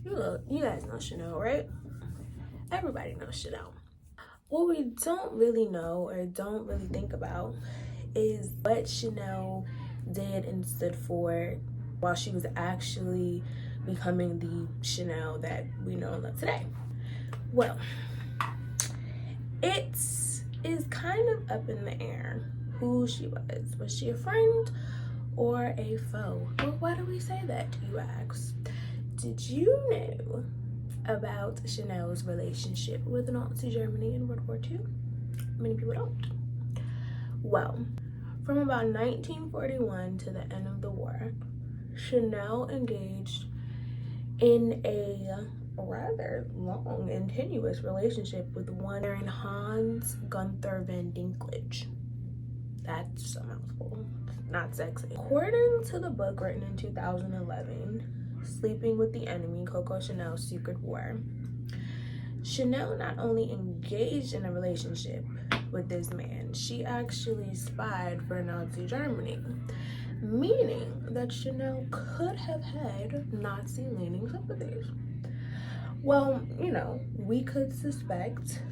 You guys know Chanel, right? Everybody knows Chanel. What we don't really know or don't really think about is what Chanel did and stood for while she was actually becoming the Chanel that we know and love today. Well, it is kind of up in the air who she was. Was she a friend or a foe? Well, why do we say that, you ask? Did you know about Chanel's relationship with Nazi Germany in World War II? Many people don't. Well, from about 1941 to the end of the war, Chanel engaged in a rather long and tenuous relationship with one Hans Gunther van Dinklage. That's a mouthful, not sexy. According to the book written in 2011, Sleeping with the Enemy, Coco Chanel's Secret War, Chanel not only engaged in a relationship with this man, she actually spied for Nazi Germany, meaning that Chanel could have had Nazi-leaning sympathies. Well, we could suspect,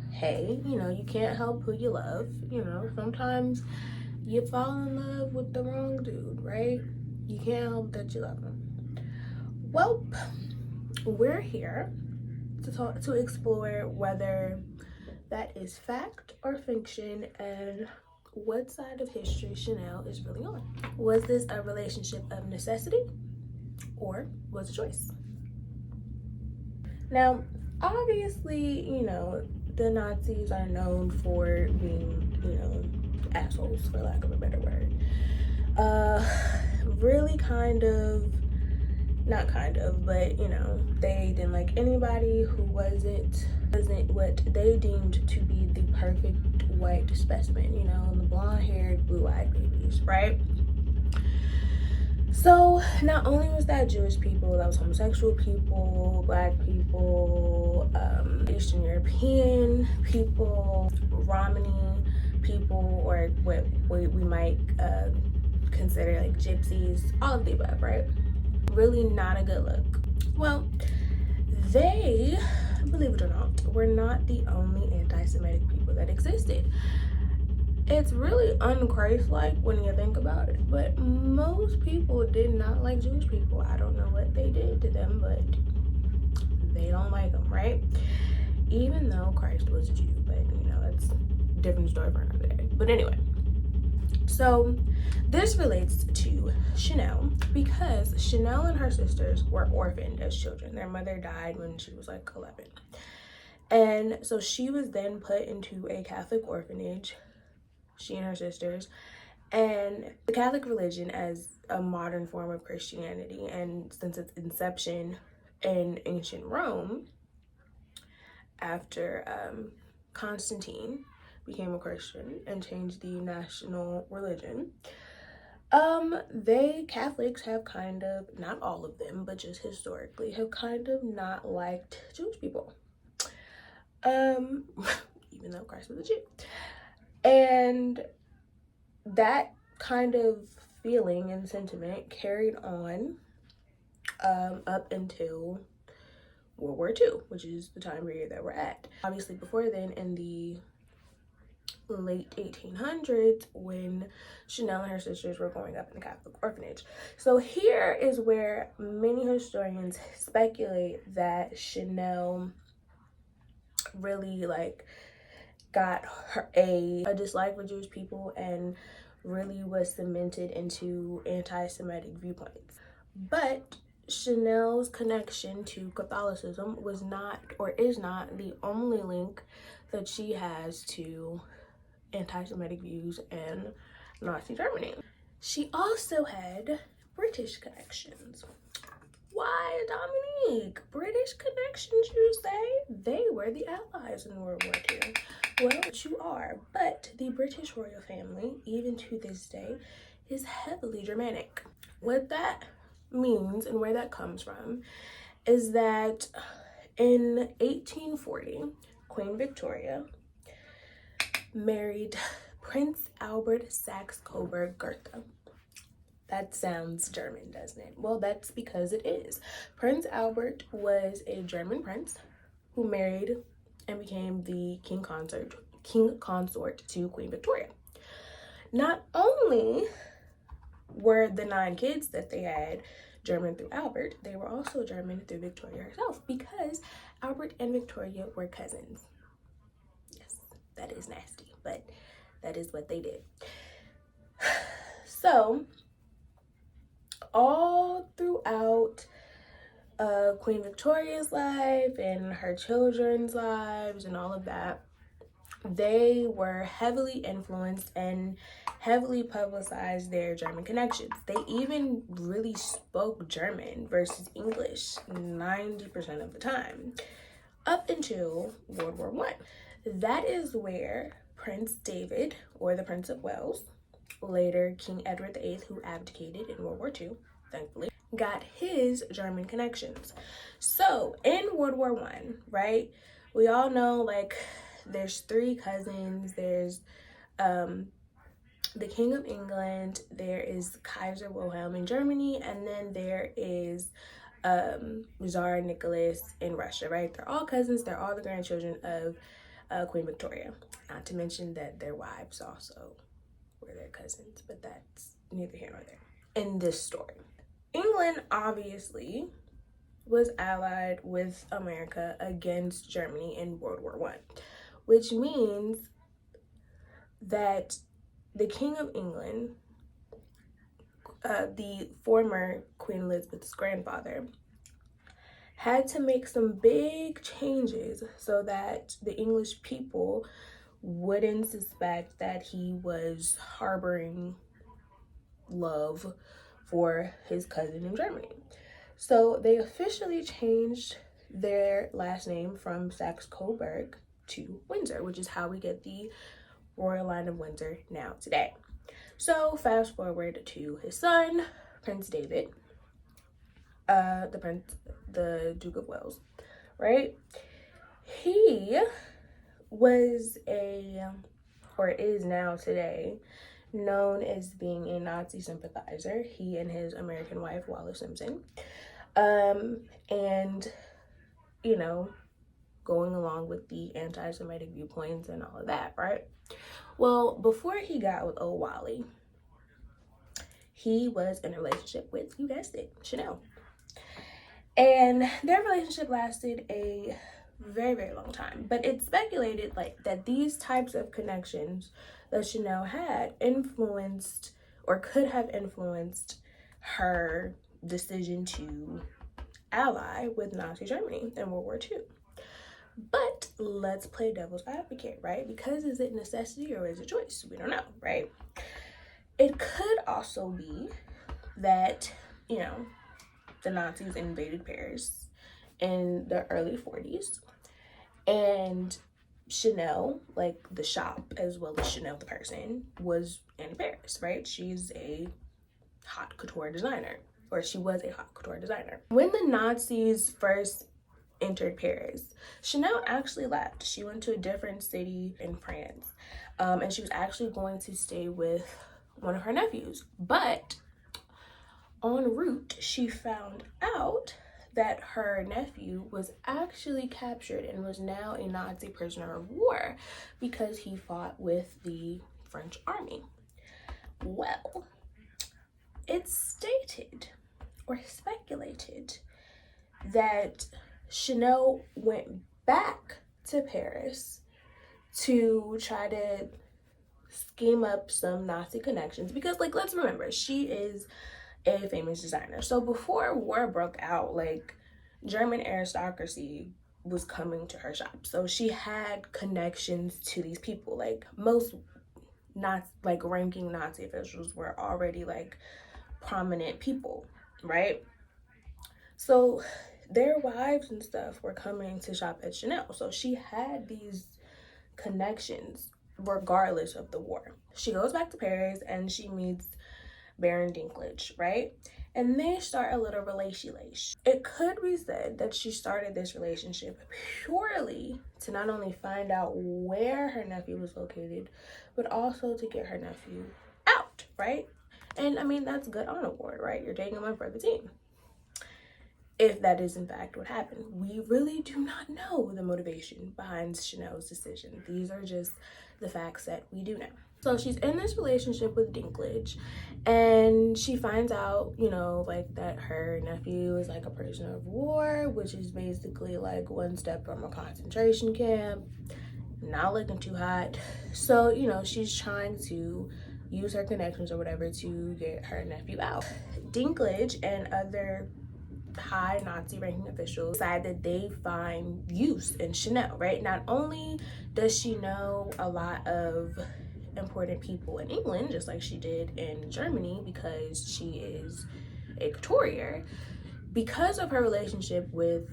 hey, you can't help who you love. Sometimes you fall in love with the wrong dude, right? You can't help that you love him. Well, we're here to explore whether that is fact or fiction and what side of history Chanel is really on. Was this a relationship of necessity or was it a choice? Now, obviously, the Nazis are known for being, assholes, for lack of a better word. Really but they didn't like anybody who wasn't what they deemed to be the perfect white specimen, the blonde-haired, blue-eyed babies, right? So not only was that Jewish people, that was homosexual people, Black people, Eastern European people, Romani people, or what we might consider like gypsies, all of the above, right? Really not a good look. Well, they, believe it or not, were not the only anti-Semitic people that existed. It's really un-Christ-like when you think about it, but most people did not like Jewish people. I don't know what they did to them, but they don't like them, right? Even though Christ was a Jew, but that's a different story for another day. But anyway, so this relates to Chanel because Chanel and her sisters were orphaned as children. Their mother died when she was like 11. And so she was then put into a Catholic orphanage, she and her sisters. And the Catholic religion as a modern form of Christianity, and since its inception in ancient Rome, after Constantine became a Christian and changed the national religion, Catholics have kind of, not all of them, but just historically, have kind of not liked Jewish people. Even though Christ was a Jew. And that kind of feeling and sentiment carried on up until World War II, which is the time period that we're at. Obviously, before then, in the late 1800s, when Chanel and her sisters were growing up in the Catholic orphanage. So here is where many historians speculate that Chanel really got a dislike for Jewish people and really was cemented into anti-Semitic viewpoints. But Chanel's connection to Catholicism was not, or is not, the only link that she has to anti-Semitic views and Nazi Germany. She also had British connections. Why, Dominique? British connections, you say? They were the allies in World War II. Well, you are, but the British royal family, even to this day, is heavily Germanic. What that means and where that comes from is that in 1840, Queen Victoria married Prince Albert Saxe-Coburg-Gotha. That sounds German, doesn't it? Well, that's because it is. Prince Albert was a German prince who married and became the king consort to Queen Victoria. Not only were the 9 kids that they had German through Albert, they were also German through Victoria herself, because Albert and Victoria were cousins. Yes, that is nasty, but that is what they did. So, all throughout Queen Victoria's life and her children's lives and all of that, they were heavily influenced and heavily publicized their German connections. They even really spoke German versus English 90% of the time, up until World War I. That is where Prince David, or the Prince of Wales, later King Edward VIII, who abdicated in World War II, thankfully, got his German connections. So in World War I, right, we all know, like, there's 3 cousins. There's the King of England, there is Kaiser Wilhelm in Germany, and then there is Tsar Nicholas in Russia, right? They're all cousins. They're all the grandchildren of Queen Victoria. Not to mention that their wives also were their cousins, but that's neither here nor there in this story. England obviously was allied with America against Germany in World War I, which means that the King of England, the former Queen Elizabeth's grandfather, had to make some big changes so that the English people wouldn't suspect that he was harboring love for his cousin in Germany. So they officially changed their last name from Saxe-Coburg to Windsor, which is how we get the royal line of Windsor now today. So fast forward to his son, Prince David, the Duke of Wales, right? He was or is now today, known as being a Nazi sympathizer. He and his American wife, Wallis Simpson, and, you know, going along with the anti-Semitic viewpoints and all of that, right? Well, before he got with old Wally, he was in a relationship with, you guessed it, Chanel. And their relationship lasted a very, very long time. But it's speculated like that these types of connections that Chanel had influenced, or could have influenced, her decision to ally with Nazi Germany in World War II. But let's play devil's advocate, right? Because is it necessity or is it choice? We don't know, right? It could also be that, you know, the Nazis invaded Paris in the early 40s, and Chanel, like the shop as well as Chanel the person, was in Paris, right? She's a haute couture designer, or she was a haute couture designer. When the Nazis first entered Paris, Chanel actually left. She went to a different city in France, and she was actually going to stay with one of her nephews. But en route, she found out that her nephew was actually captured and was now a Nazi prisoner of war because he fought with the French army. Well, it's stated or speculated that Chanel went back to Paris to try to scheme up some Nazi connections, because, like, let's remember, she is a famous designer. So before war broke out, like, German aristocracy was coming to her shop. So she had connections to these people. Like, most ranking Nazi officials were already, like, prominent people, right? So their wives and stuff were coming to shop at Chanel. So she had these connections regardless of the war. She goes back to Paris and she meets Baron Dinklage, right? And they start a little relationship. It could be said that she started this relationship purely to not only find out where her nephew was located, but also to get her nephew out, right? And I mean, that's good on award, right? You're taking one for the team. If that is in fact what happened. We really do not know the motivation behind Chanel's decision. These are just the facts that we do know. So she's in this relationship with Dinklage, and she finds out, you know, like that her nephew is like a prisoner of war, which is basically like one step from a concentration camp. Not looking too hot. So, you know, she's trying to use her connections or whatever to get her nephew out. Dinklage and other high Nazi ranking officials decide that they find use in Chanel, right? Not only does she know a lot of important people in England, just like she did in Germany, because she is a couturier, because of her relationship with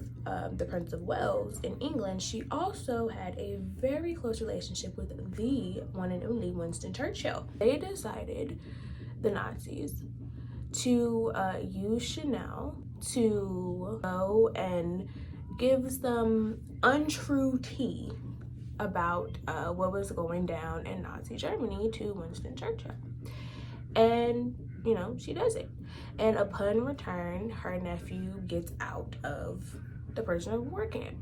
the Prince of Wales in England, she also had a very close relationship with the one and only Winston Churchill. They decided, the Nazis, to use Chanel to go and give some untrue tea about what was going down in Nazi Germany to Winston Churchill. And, you know, she does it. And upon return, her nephew gets out of the prisoner of war camp.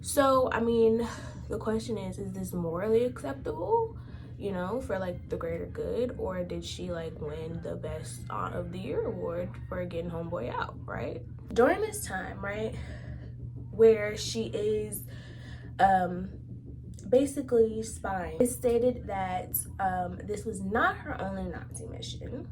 So, I mean, the question is this morally acceptable, you know, for like the greater good, or did she like win the best aunt of the year award for getting homeboy out, right? During this time, right, where she is basically spying, it stated that this was not her only Nazi mission,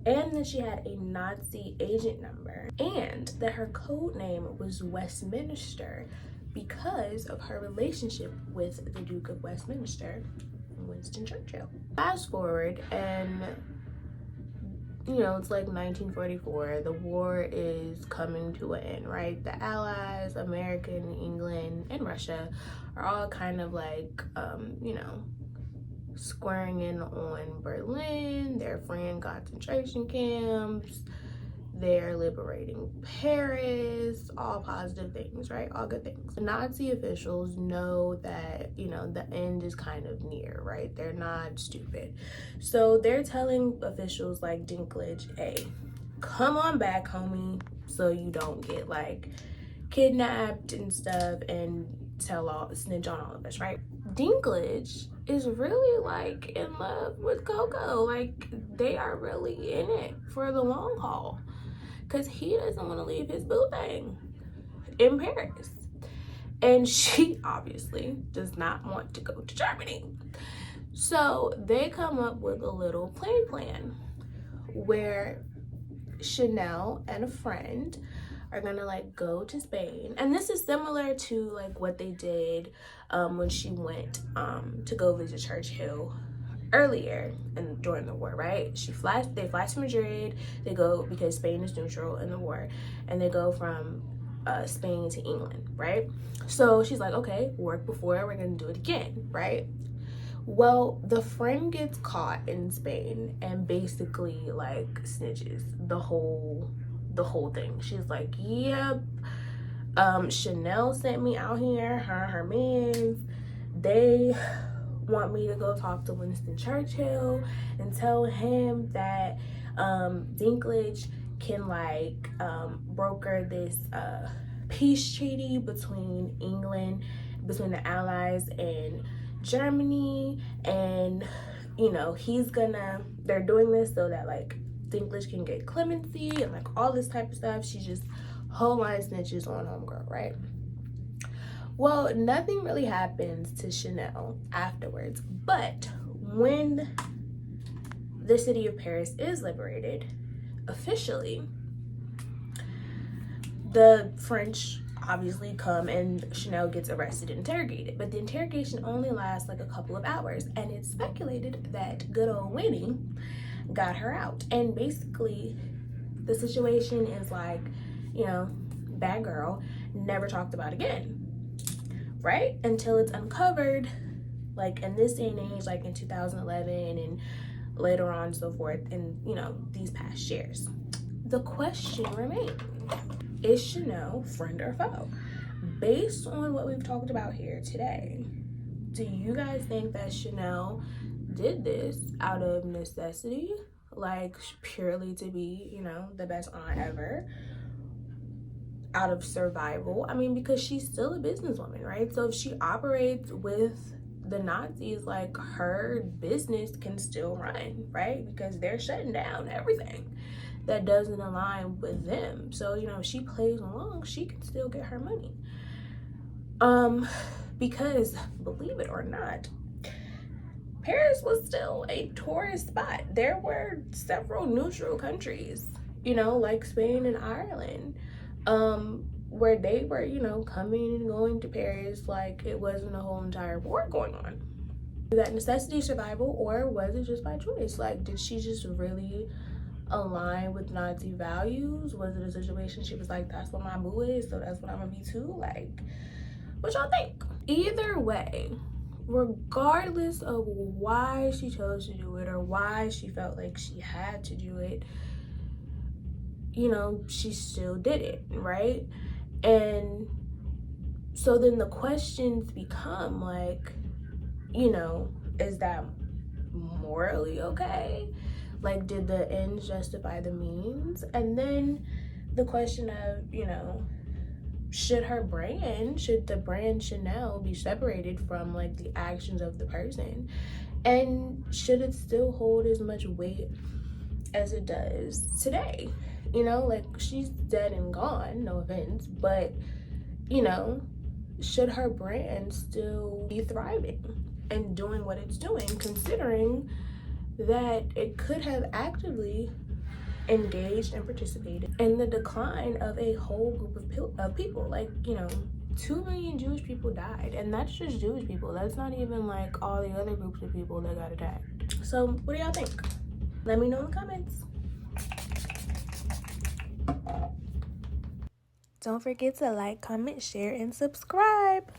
and that she had a Nazi agent number, and that her code name was Westminster because of her relationship with the Duke of Westminster, Winston Churchill. Fast forward, and you know, it's like 1944, the war is coming to an end, right? The Allies, America, England, and Russia are all kind of like, you know, squaring in on Berlin, they're freeing concentration camps, they're liberating Paris, all positive things, right? All good things. The Nazi officials know that, you know, the end is kind of near, right? They're not stupid. So they're telling officials like Dinklage, hey, come on back, homie, so you don't get like kidnapped and stuff and snitch on all of us, right? Dinklage is really like in love with Coco. Like, they are really in it for the long haul, because he doesn't want to leave his boo thing in Paris, and she obviously does not want to go to Germany. So they come up with a little plan where Chanel and a friend are gonna like go to Spain, and this is similar to like what they did when she went to go visit Churchill earlier and during the war, right? They fly to Madrid, they go, because Spain is neutral in the war, and they go from Spain to England, right? So she's like, okay, work before, we're gonna do it again, right? Well, the friend gets caught in Spain and basically like snitches the whole thing. She's like, yep, Chanel sent me out here, her mans, they want me to go talk to Winston Churchill and tell him that Dinklage can like broker this peace treaty between the Allies and Germany, and you know, they're doing this so that like Dinklage can get clemency and like all this type of stuff. She just whole line snitches on homegirl, right? Well, nothing really happens to Chanel afterwards, but when the city of Paris is liberated officially, the French obviously come and Chanel gets arrested and interrogated, but the interrogation only lasts like a couple of hours, and it's speculated that good old Winnie got her out. And basically the situation is like, you know, bad girl, never talked about again, right? Until it's uncovered, like in this day and age, like in 2011 and later on and so forth, in, you know, these past years. The question remains, is Chanel friend or foe? Based on what we've talked about here today, do you guys think that Chanel did this out of necessity, like purely to be, you know, the best aunt ever out of survival. I mean, because she's still a businesswoman, right? So if she operates with the Nazis, like her business can still run, right? Because they're shutting down everything that doesn't align with them. So, you know, if she plays along, she can still get her money. Because believe it or not, Paris was still a tourist spot. There were several neutral countries, you know, like Spain and Ireland, where they were, you know, coming and going to Paris like it wasn't a whole entire war going on. Was that necessity survival, or was it just by choice? Like, did she just really align with Nazi values? Was it a situation she was like, that's what my boo is, so that's what I'm gonna be too? Like, what y'all think? Either way, regardless of why she chose to do it or why she felt like she had to do it, you know, she still did it, right? And so then the questions become like, you know, is that morally okay? Like, did the ends justify the means? And then the question of, you know, should the brand Chanel be separated from like the actions of the person? And should it still hold as much weight as it does today? You know, like, she's dead and gone, no offense, but, you know, should her brand still be thriving and doing what it's doing, considering that it could have actively engaged and participated in the decline of a whole group of people? Like, you know, 2 million Jewish people died, and that's just Jewish people. That's not even like all the other groups of people that got attacked. So what do y'all think? Let me know in the comments. Don't forget to like, comment, share, and subscribe.